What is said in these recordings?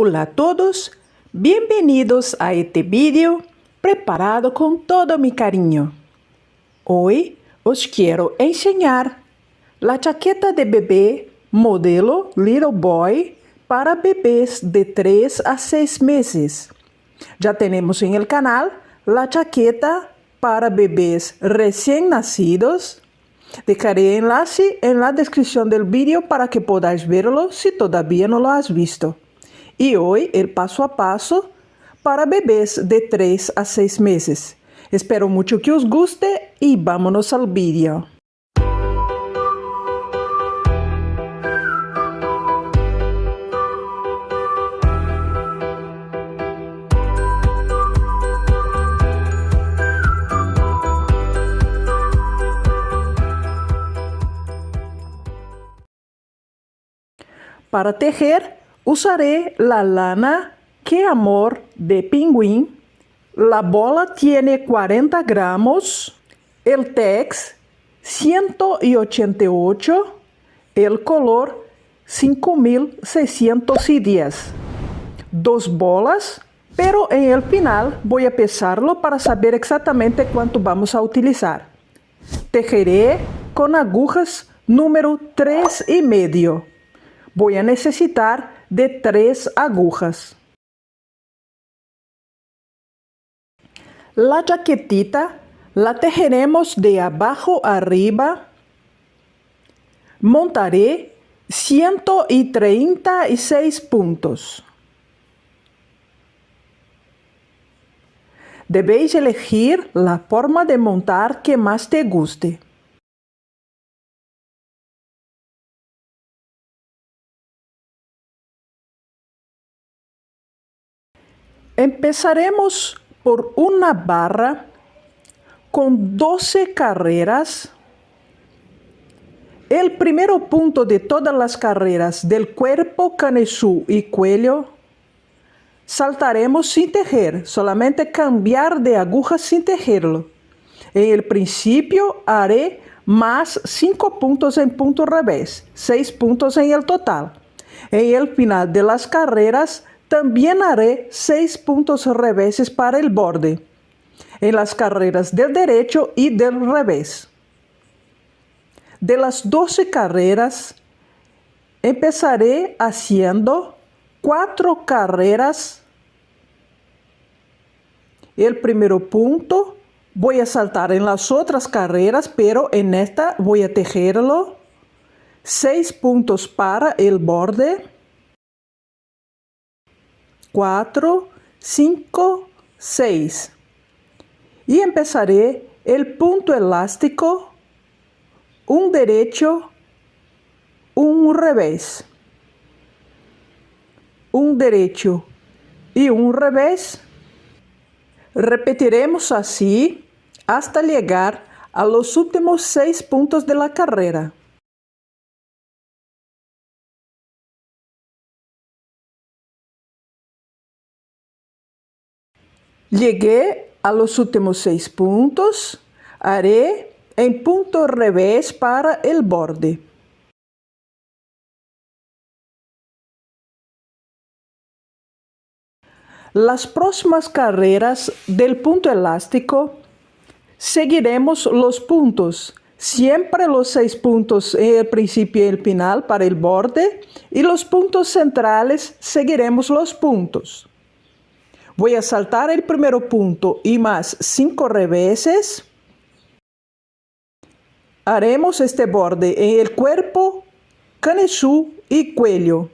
Hola a todos, bienvenidos a este vídeo preparado con todo mi cariño. Hoy os quiero enseñar la chaqueta de bebé modelo Little Boy para bebés de 3 a 6 meses. Ya tenemos en el canal la chaqueta para bebés recién nacidos. Dejaré enlace en la descripción del vídeo para que podáis verlo si todavía no lo has visto. Y hoy el paso a paso para bebés de 3 a 6 meses. Espero mucho que os guste y vámonos al vídeo. Para tejer, usaré la lana Qué Amor de Pingüín. La bola tiene 40 gramos, el tex 188, el color 5610. 2 bolas, pero en el final voy a pesarlo para saber exactamente cuánto vamos a utilizar. Tejeré con agujas número 3,5. Voy a necesitar de 3 agujas. La chaquetita la tejeremos de abajo arriba. Montaré 136 puntos. Debéis elegir la forma de montar que más te guste. Empezaremos por una barra con 12 carreras. El primer punto de todas las carreras del cuerpo, canesú y cuello saltaremos sin tejer, solamente cambiar de aguja sin tejerlo. En el principio haré más 5 puntos en punto revés, 6 puntos en el total. En el final de las carreras también haré 6 puntos reveses para el borde, en las carreras del derecho y del revés. De las 12 carreras, empezaré haciendo 4 carreras. El primer punto voy a saltar en las otras carreras, pero en esta voy a tejerlo. 6 puntos para el borde. 4, 5, 6. Y empezaré el punto elástico, un derecho, un revés. Un derecho y un revés. Repetiremos así hasta llegar a los últimos 6 puntos de la carrera. Llegué a los últimos 6 puntos, haré en punto revés para el borde. Las próximas carreras del punto elástico seguiremos los puntos, siempre los 6 puntos en el principio y el final para el borde, y los puntos centrales seguiremos los puntos. Voy a saltar el primer punto y más 5 reveses. Haremos este borde en el cuerpo, canesú y cuello.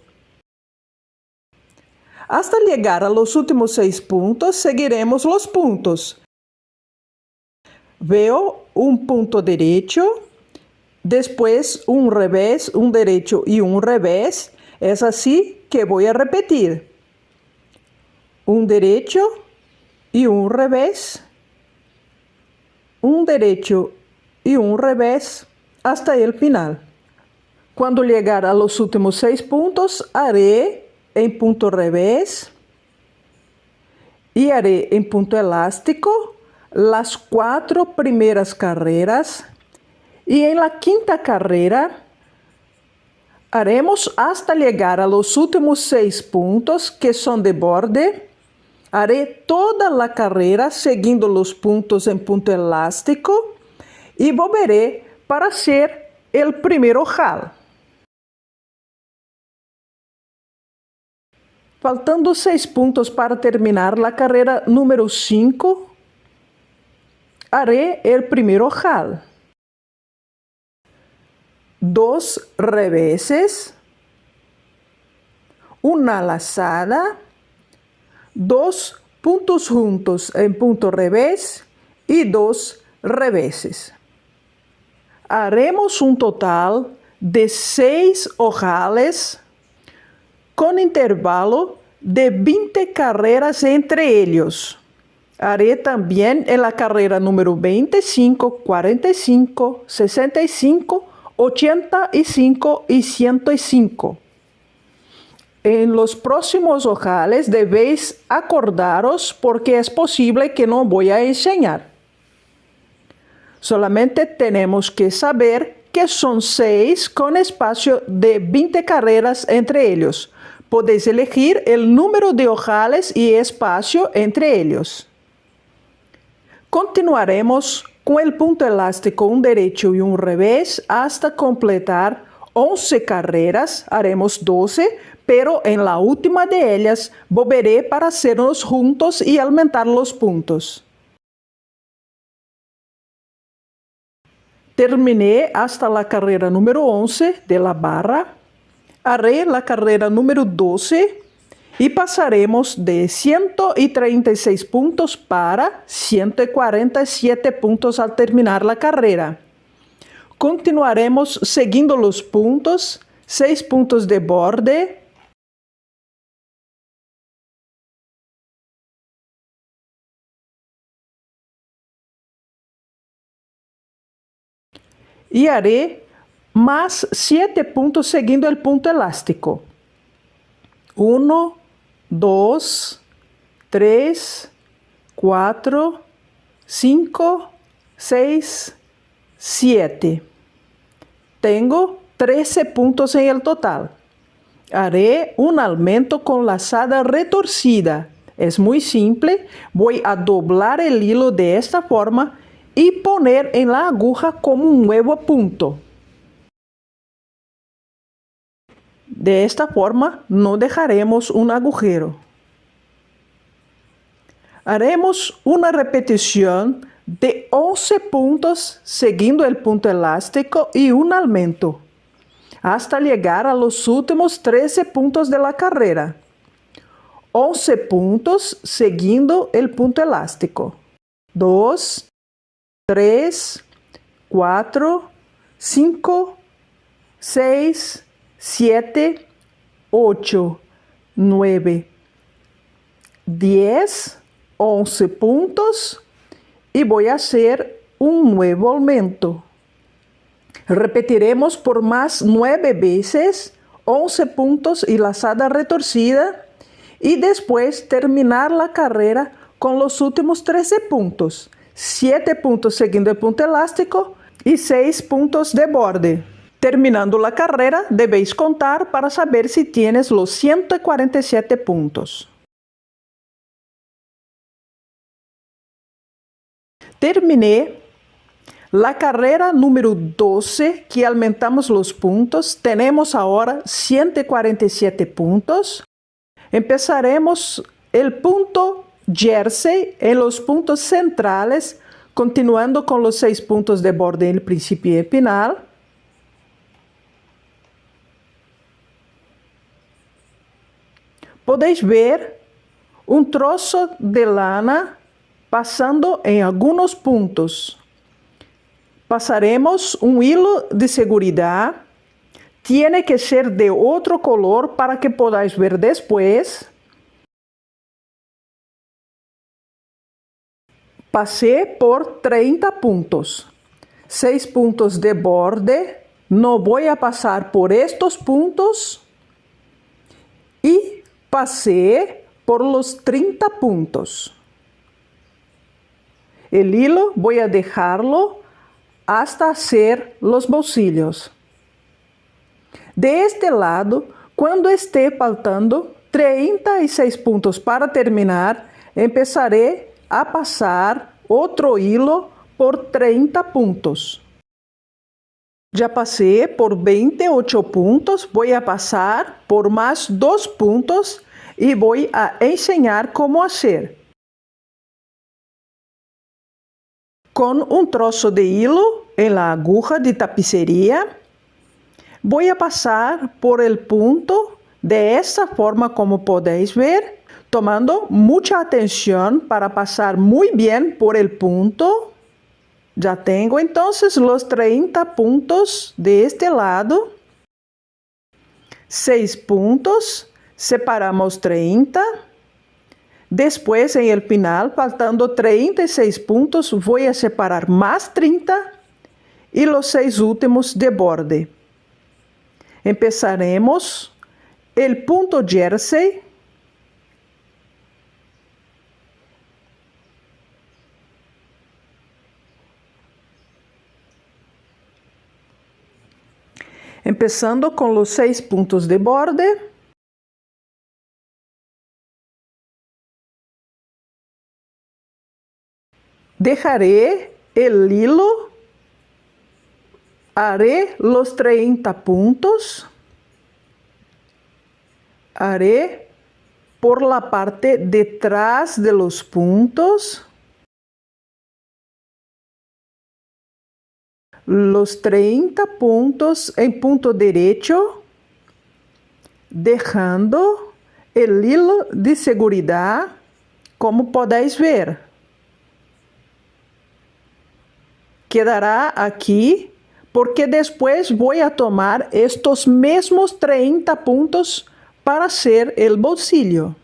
Hasta llegar a los últimos 6 puntos, seguiremos los puntos. Veo un punto derecho, después un revés, un derecho y un revés. Es así que voy a repetir. Un derecho y un revés, un derecho y un revés hasta el final. Cuando llegar a los últimos 6 puntos, haré en punto revés y haré en punto elástico las 4 primeras carreras, y en la quinta carrera Haremos hasta llegar a los últimos 6 puntos que son de borde. Haré toda la carrera siguiendo los puntos en punto elástico y volveré para hacer el primer ojal. Faltando 6 puntos para terminar la carrera número 5, haré el primer ojal. 2 reveses, una lazada, 2 puntos juntos en punto revés y 2 reveses. Haremos un total de 6 ojales con intervalo de 20 carreras entre ellos. Haré también en la carrera número 25, 45, 65, 85 y 105. En los próximos ojales debéis acordaros porque es posible que no voy a enseñar. Solamente tenemos que saber que son 6 con espacio de 20 carreras entre ellos. Podéis elegir el número de ojales y espacio entre ellos. Continuaremos con el punto elástico un derecho y un revés hasta completar 11 carreras. Haremos 12, pero en la última de ellas volveré para hacerlos juntos y aumentar los puntos. Terminé hasta la carrera número 11 de la barra. Haré la carrera número 12 y pasaremos de 136 puntos para 147 puntos al terminar la carrera. Continuaremos siguiendo los puntos, 6 puntos de borde, y haré más 7 puntos siguiendo el punto elástico. 1, 2, 3, 4, 5, 6, 7. Tengo 13 puntos en el total. Haré un aumento con lazada retorcida. Es muy simple. Voy a doblar el hilo de esta forma y poner en la aguja como un nuevo punto. De esta forma no dejaremos un agujero. Haremos una repetición de 11 puntos siguiendo el punto elástico y un aumento, hasta llegar a los últimos 13 puntos de la carrera. 11 puntos siguiendo el punto elástico. 2, 3, 4, 5, 6, 7, 8, 9, 10, 11 puntos y voy a hacer un nuevo aumento. Repetiremos por más 9 veces, 11 puntos y lazada retorcida y después terminar la carrera con los últimos 13 puntos, 7 puntos siguiendo el punto elástico y 6 puntos de borde. Terminando la carrera, debéis contar para saber si tienes los 147 puntos. Terminé la carrera número 12, que aumentamos los puntos. Tenemos ahora 147 puntos. Empezaremos el punto jersey en los puntos centrales, continuando con los 6 puntos de borde en el principio y el final. Podéis ver un trozo de lana pasando en algunos puntos. Pasaremos un hilo de seguridad. Tiene que ser de otro color para que podáis ver después. Pasé por 30 puntos. 6 puntos de borde. No voy a pasar por estos puntos. Y pasé por los 30 puntos. El hilo voy a dejarlo hasta hacer los bolsillos. De este lado, quando esté faltando 36 pontos para terminar, empezaré a passar outro hilo por 30 pontos. Já passei por 28 pontos, vou a passar por mais 2 pontos e vou a ensinar como fazer. Com um troço de hilo em la aguja de tapicería, vou a passar por el punto de esta forma como podéis ver, tomando mucha atención para pasar muy bien por el punto. Ya tengo entonces los 30 puntos de este lado. 6 puntos, separamos 30. Después, en el final, faltando 36 puntos, voy a separar más 30 y los 6 últimos de borde. Empezaremos el punto jersey. Empezando con los 6 puntos de borde. Dejaré el hilo, haré los 30 puntos, haré por la parte detrás de los puntos, los 30 puntos en punto derecho, dejando el hilo de seguridad, como podéis ver. Quedará aquí porque después voy a tomar estos mismos 30 puntos para hacer el bolsillo.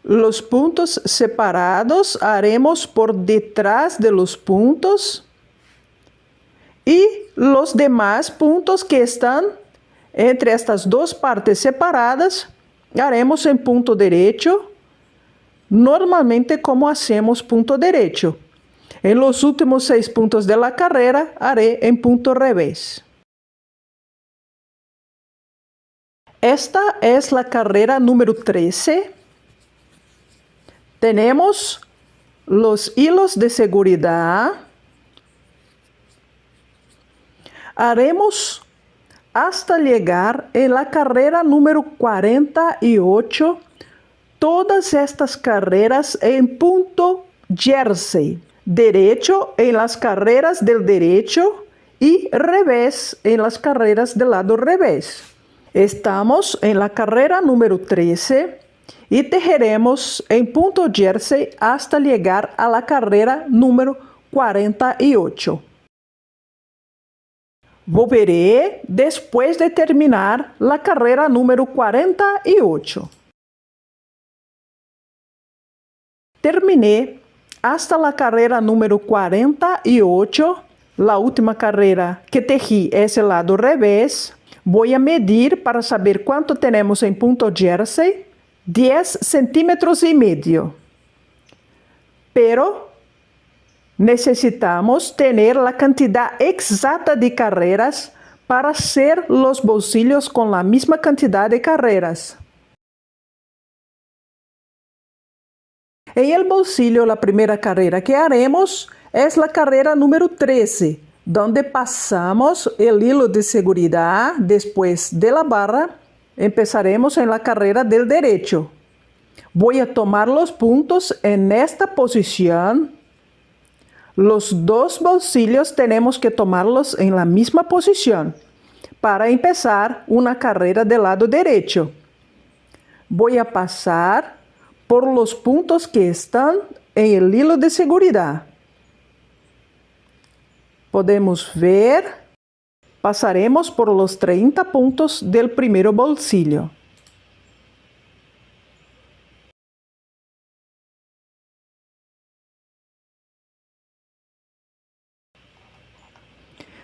Los puntos separados haremos por detrás de los puntos y los demás puntos que están entre estas dos partes separadas haremos en punto derecho, normalmente como hacemos punto derecho. En los últimos 6 puntos de la carrera haré en punto revés. Esta es la carrera número 13. Tenemos los hilos de seguridad. Haremos hasta llegar en la carrera número 48 todas estas carreras en punto jersey. Derecho en las carreras del derecho y revés en las carreras del lado revés. Estamos en la carrera número 13 y tejeremos en punto jersey hasta llegar a la carrera número 48. Volveré después de terminar la carrera número 48. Terminé hasta la carrera número 48. La última carrera que tejí es el lado revés. Voy a medir para saber cuánto tenemos en punto jersey. 10 centímetros y medio. Pero necesitamos tener la cantidad exacta de carreras para hacer los bolsillos con la misma cantidad de carreras. En el bolsillo, la primera carrera que haremos es la carrera número 13, donde pasamos el hilo de seguridad después de la barra. Empezaremos en la carrera del derecho. Voy a tomar los puntos en esta posición. Los 2 bolsillos tenemos que tomarlos en la misma posición para empezar una carrera del lado derecho. Voy a pasar por los puntos que están en el hilo de seguridad. Podemos ver. Pasaremos por los 30 puntos del primer bolsillo.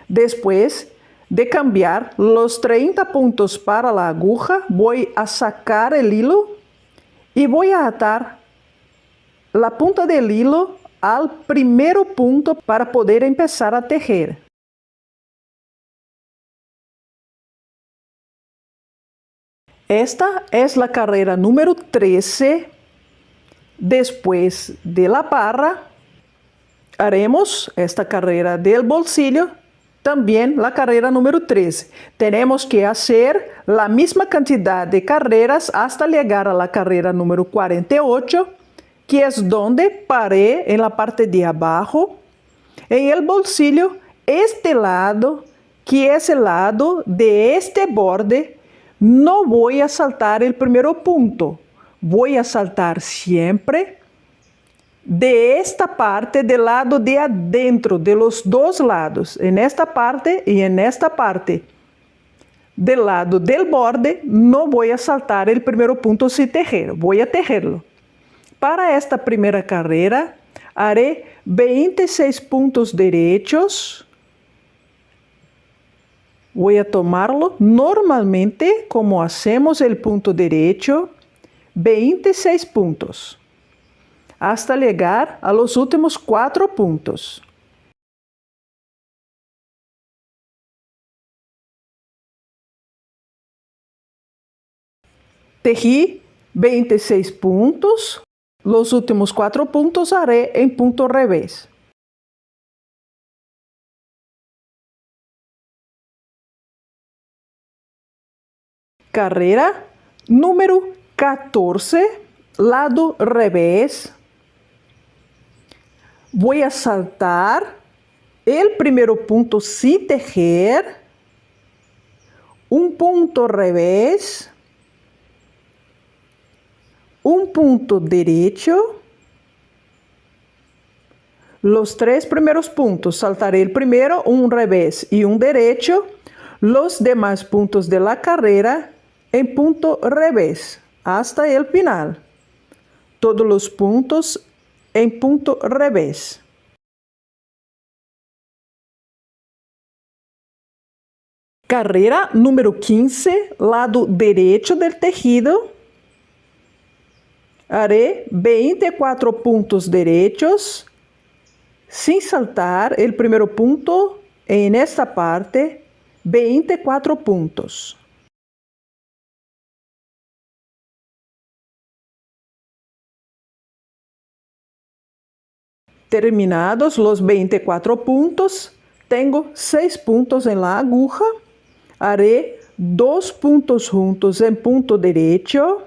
Después de cambiar los 30 puntos para la aguja, voy a sacar el hilo y voy a atar la punta del hilo al primer punto para poder empezar a tejer. Esta es la carrera número 13. Después de la barra, haremos esta carrera del bolsillo, también la carrera número 13. Tenemos que hacer la misma cantidad de carreras hasta llegar a la carrera número 48, que es donde paré en la parte de abajo. En el bolsillo, este lado, que es el lado de este borde, no voy a saltar el primer punto. Voy a saltar siempre de esta parte del lado de adentro, de los dos lados, en esta parte y en esta parte. Del lado del borde, no voy a saltar el primer punto sin tejer, voy a tejerlo. Para esta primera carrera, haré 26 puntos derechos. Voy a tomarlo normalmente como hacemos el punto derecho, 26 puntos, hasta llegar a los últimos 4 puntos. Tejí 26 puntos, los últimos 4 puntos haré en punto revés. Carrera número 14, lado revés. Voy a saltar el primer punto sin tejer, un punto revés, un punto derecho, los 3 primeros puntos, saltaré el primero, un revés y un derecho, los demás puntos de la carrera en punto revés hasta el final. Todos los puntos en punto revés. Carrera número 15, lado derecho del tejido. Haré 24 puntos derechos sin saltar el primer punto en esta parte, 24 puntos. Terminados los 24 puntos, tengo 6 puntos en la aguja. Haré 2 puntos juntos en punto derecho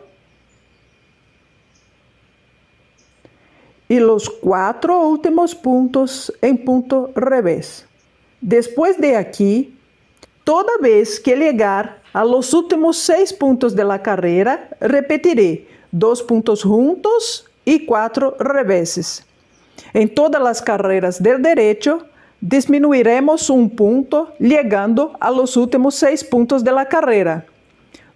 y los 4 últimos puntos en punto revés. Después de aquí, toda vez que llegar a los últimos 6 puntos de la carrera, repetiré 2 puntos juntos y 4 reveses. En todas las carreras del derecho, disminuiremos un punto llegando a los últimos 6 puntos de la carrera.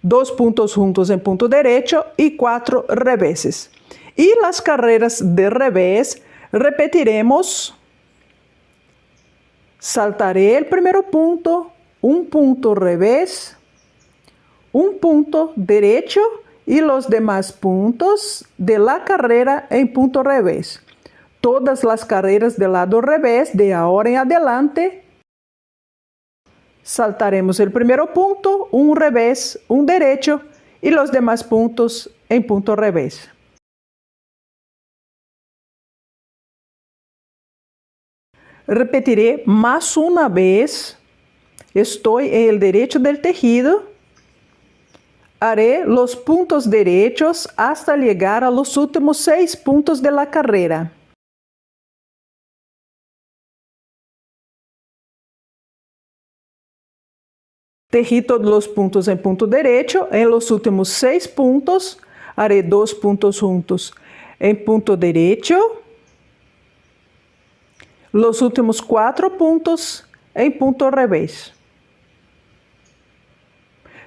2 puntos juntos en punto derecho y 4 reveses. Y las carreras de revés repetiremos. Saltaré el primer punto, un punto revés, un punto derecho y los demás puntos de la carrera en punto revés. Todas las carreras del lado revés de ahora en adelante, saltaremos el primer punto, un revés, un derecho y los demás puntos en punto revés. Repetiré más una vez. Estoy en el derecho del tejido. Haré los puntos derechos hasta llegar a los últimos 6 puntos de la carrera. Tejí todos los puntos en punto derecho. En los últimos 6 puntos, haré 2 puntos juntos en punto derecho. Los últimos 4 puntos en punto revés.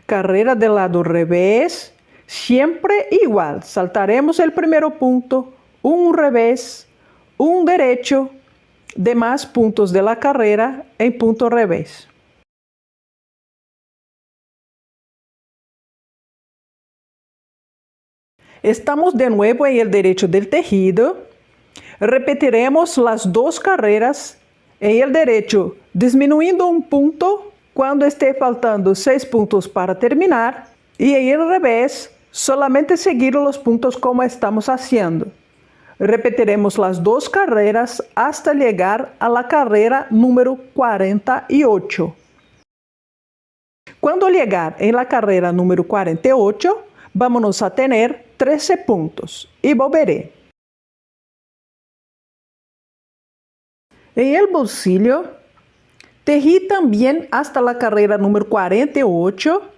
Carrera del lado revés, siempre igual. Saltaremos el primer punto, un revés, un derecho, demás puntos de la carrera en punto revés. Estamos de nuevo en el derecho del tejido. Repetiremos las 2 carreras en el derecho, disminuyendo un punto cuando esté faltando 6 puntos para terminar, Y en el revés, solamente seguir los puntos como estamos haciendo. Repetiremos las dos carreras hasta llegar a la carrera número 48. Cuando llegar en la carrera número 48, vamos a tener 13 puntos y volveré. En el bolsillo, tejí también hasta la carrera número 48.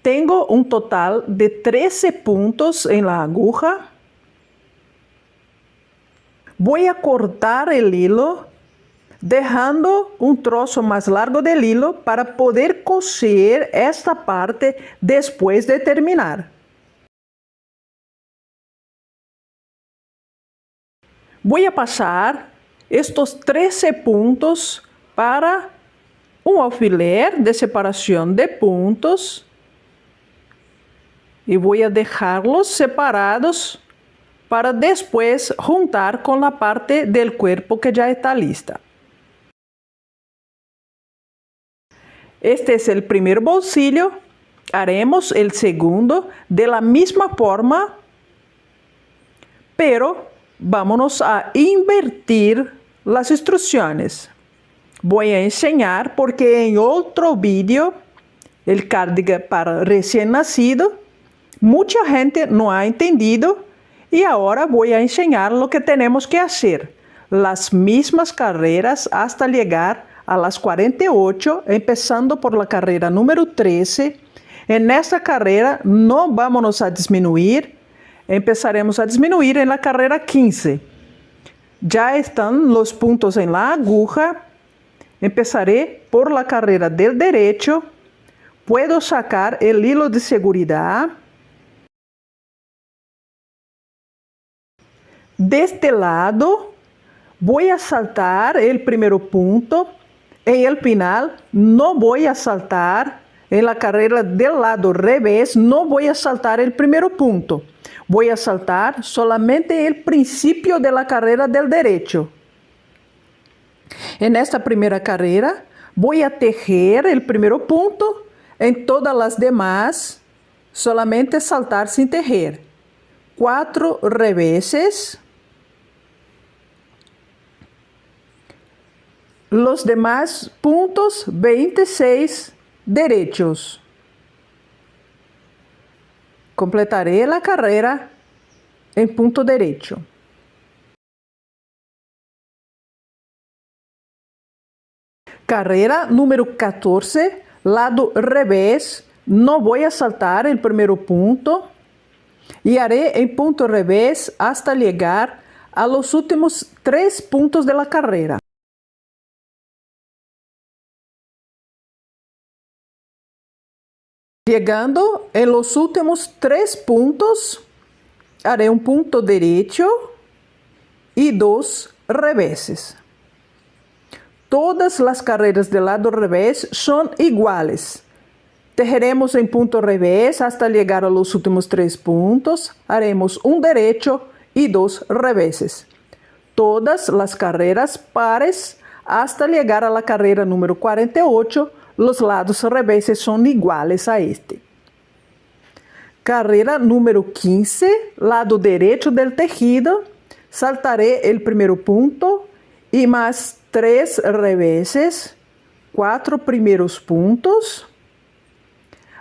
Tengo un total de 13 puntos en la aguja. Voy a cortar el hilo, dejando un trozo más largo del hilo para poder coser esta parte después de terminar. Voy a pasar estos 13 puntos para un alfiler de separación de puntos y voy a dejarlos separados para después juntar con la parte del cuerpo que ya está lista. Este es el primer bolsillo. Haremos el segundo de la misma forma, pero vámonos a invertir las instrucciones. Voy a enseñar porque en otro vídeo, el cardigan para recién nacido, mucha gente no ha entendido y ahora voy a enseñar lo que tenemos que hacer. Las mismas carreras hasta llegar a las 48, empezando por la carrera número 13. En esta carrera no vamos a disminuir, empezaremos a disminuir en la carrera 15. Ya están los puntos en la aguja. Empezaré por la carrera del derecho. Puedo sacar el hilo de seguridad. De este lado, voy a saltar el primer punto. En el final, no voy a saltar. En la carrera del lado revés, no voy a saltar el primer punto. Voy a saltar solamente el principio de la carrera del derecho. En esta primera carrera, voy a tejer el primer punto. En todas las demás, solamente saltar sin tejer. 4 reveses. Los demás puntos, 26 derechos. Completaré la carrera en punto derecho. Carrera número 14, lado revés. No voy a saltar el primer punto y haré en punto revés hasta llegar a los últimos 3 puntos de la carrera. Llegando en los últimos 3 puntos, haré un punto derecho y 2 reveses. Todas las carreras del lado revés son iguales. Tejeremos en punto revés hasta llegar a los últimos 3 puntos. Haremos un derecho y 2 reveses. Todas las carreras pares hasta llegar a la carrera número 48. Los lados reveses son iguales a este. Carrera número 15, lado derecho del tejido. Saltaré el primer punto y más 3 reveses, 4 primeros puntos.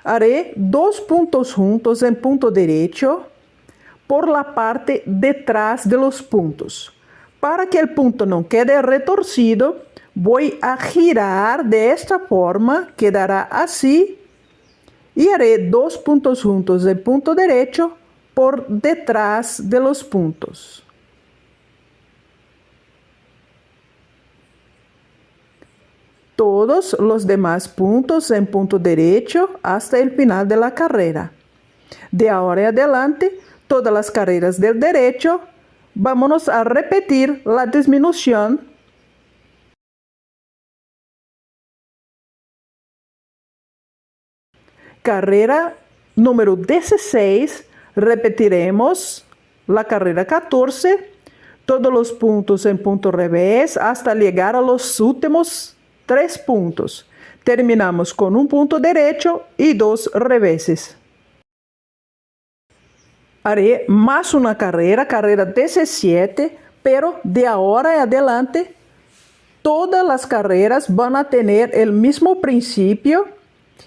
Haré 2 puntos juntos en punto derecho por la parte detrás de los puntos. Para que el punto no quede retorcido, voy a girar de esta forma, quedará así, y haré 2 puntos juntos en punto derecho por detrás de los puntos. Todos los demás puntos en punto derecho hasta el final de la carrera. De ahora en adelante, todas las carreras del derecho, vámonos a repetir la disminución. Carrera número 16, repetiremos la carrera 14, todos los puntos en punto revés hasta llegar a los últimos 3 puntos. Terminamos con un punto derecho y 2 reveses. Haré más una carrera 17, pero de ahora en adelante todas las carreras van a tener el mismo principio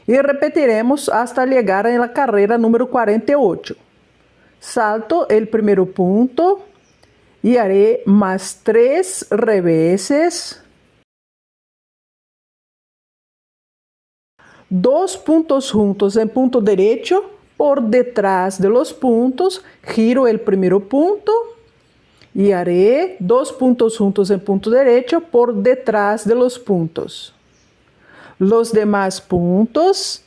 y repetiremos hasta llegar a la carrera número 48. Salto el primer punto y haré más 3 reveses, 2 puntos juntos en punto derecho. Por detrás de los puntos, giro el primer punto y haré 2 puntos juntos en punto derecho por detrás de los puntos. Los demás puntos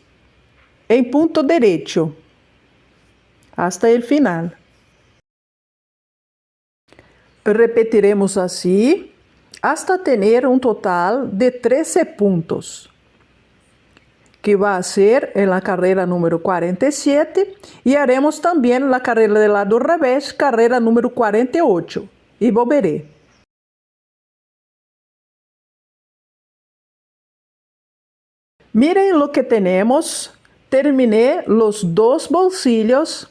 en punto derecho hasta el final. Repetiremos así hasta tener un total de 13 puntos, que va a ser en la carrera número 47, y haremos también la carrera del lado revés, carrera número 48, y volveré. Miren lo que tenemos. Terminé los 2 bolsillos.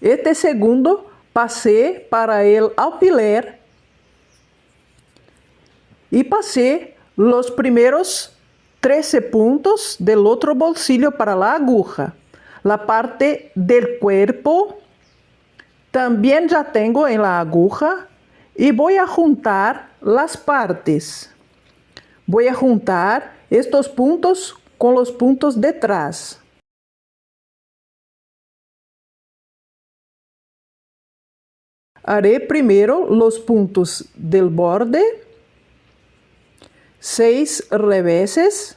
Este segundo pasé para el alfiler y pasé los primeros 13 puntos del otro bolsillo para la aguja. La parte del cuerpo también ya tengo en la aguja y voy a juntar las partes. Voy a juntar estos puntos con los puntos detrás. Haré primero los puntos del borde, 6 reveses,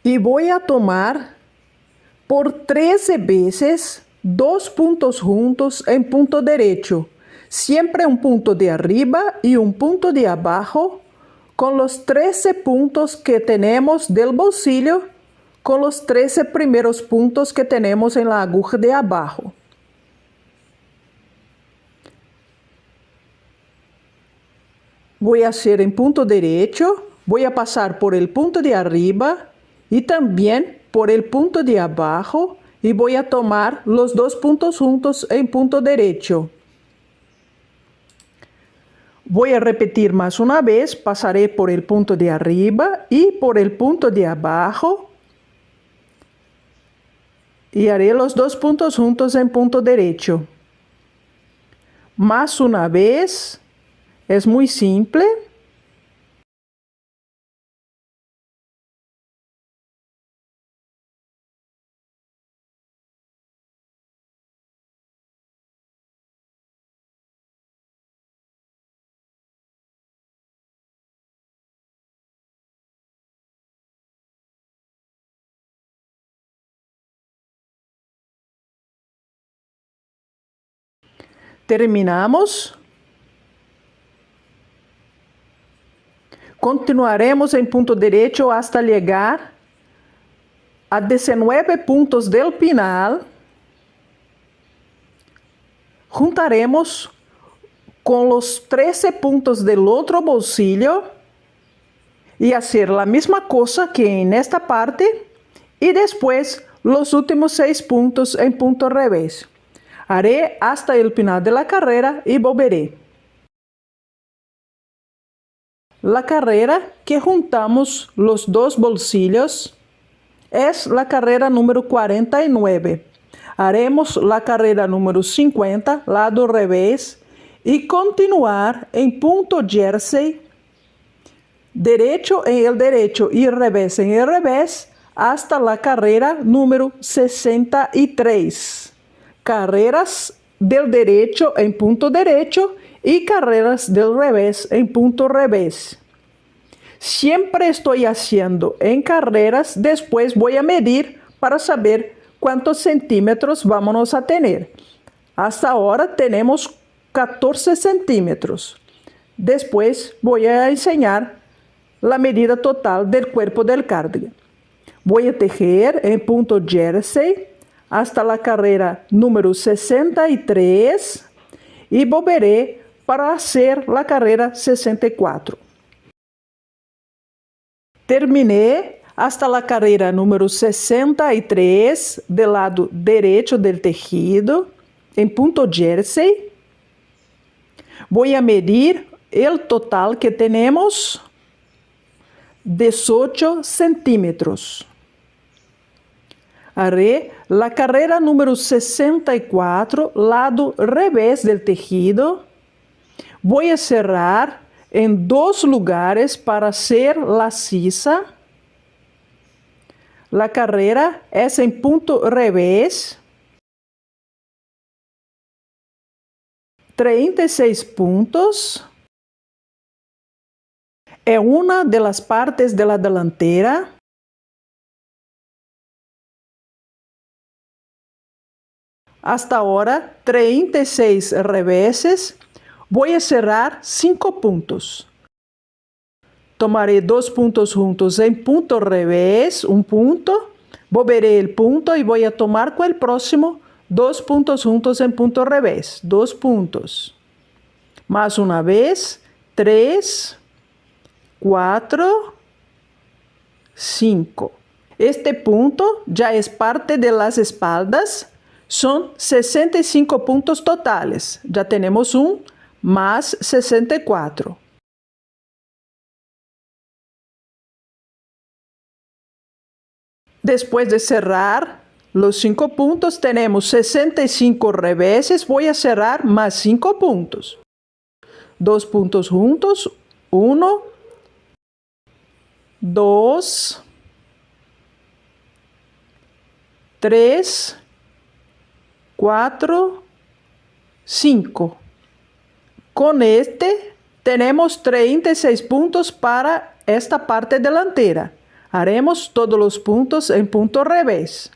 y voy a tomar por 13 veces 2 puntos juntos en punto derecho, siempre un punto de arriba y un punto de abajo, con los 13 puntos que tenemos del bolsillo, con los 13 primeros puntos que tenemos en la aguja de abajo. Voy a hacer en punto derecho, voy a pasar por el punto de arriba y también por el punto de abajo y voy a tomar los 2 puntos juntos en punto derecho. Voy a repetir más una vez, pasaré por el punto de arriba y por el punto de abajo y haré los 2 puntos juntos en punto derecho. Más una vez, es muy simple. Terminamos. Continuaremos en punto derecho hasta llegar a 19 puntos del final. Juntaremos con los 13 puntos del otro bolsillo y hacer la misma cosa que en esta parte y después los últimos 6 puntos en punto revés. Haré hasta el final de la carrera y volveré. La carrera que juntamos los 2 bolsillos es la carrera número 49. Haremos la carrera número 50, lado revés, y continuar en punto jersey, derecho en el derecho y revés en el revés, hasta la carrera número 63. Carreras del derecho en punto derecho y carreras del revés en punto revés. Siempre estoy haciendo en carreras, después voy a medir para saber cuántos centímetros vamos a tener. Hasta ahora tenemos 14 centímetros. Después voy a enseñar la medida total del cuerpo del cardigan. Voy a tejer en punto jersey hasta la carrera número 63 y volveré para hacer la carrera 64. Terminé hasta la carrera número 63 del lado derecho del tejido, en punto jersey. Voy a medir el total que tenemos, 18 centímetros. Haré la carrera número 64, lado revés del tejido. Voy a cerrar en 2 lugares para hacer la sisa. La carrera es en punto revés. 36 puntos. Es una de las partes de la delantera. Hasta ahora, 36 reveses. Voy a cerrar 5 puntos. Tomaré 2 puntos juntos en punto revés, un punto. Volveré el punto y voy a tomar con el próximo 2 puntos juntos en punto revés. 2 puntos. Más una vez, 3, 4, 5. Este punto ya es parte de las espaldas. Son 65 puntos totales. Ya tenemos un más 64. Después de cerrar los 5 puntos, tenemos 65 reveses. Voy a cerrar más 5 puntos. 2 puntos juntos. 1, 2, 3, 4, 5. Con este tenemos 36 puntos para esta parte delantera. Haremos todos los puntos en punto revés.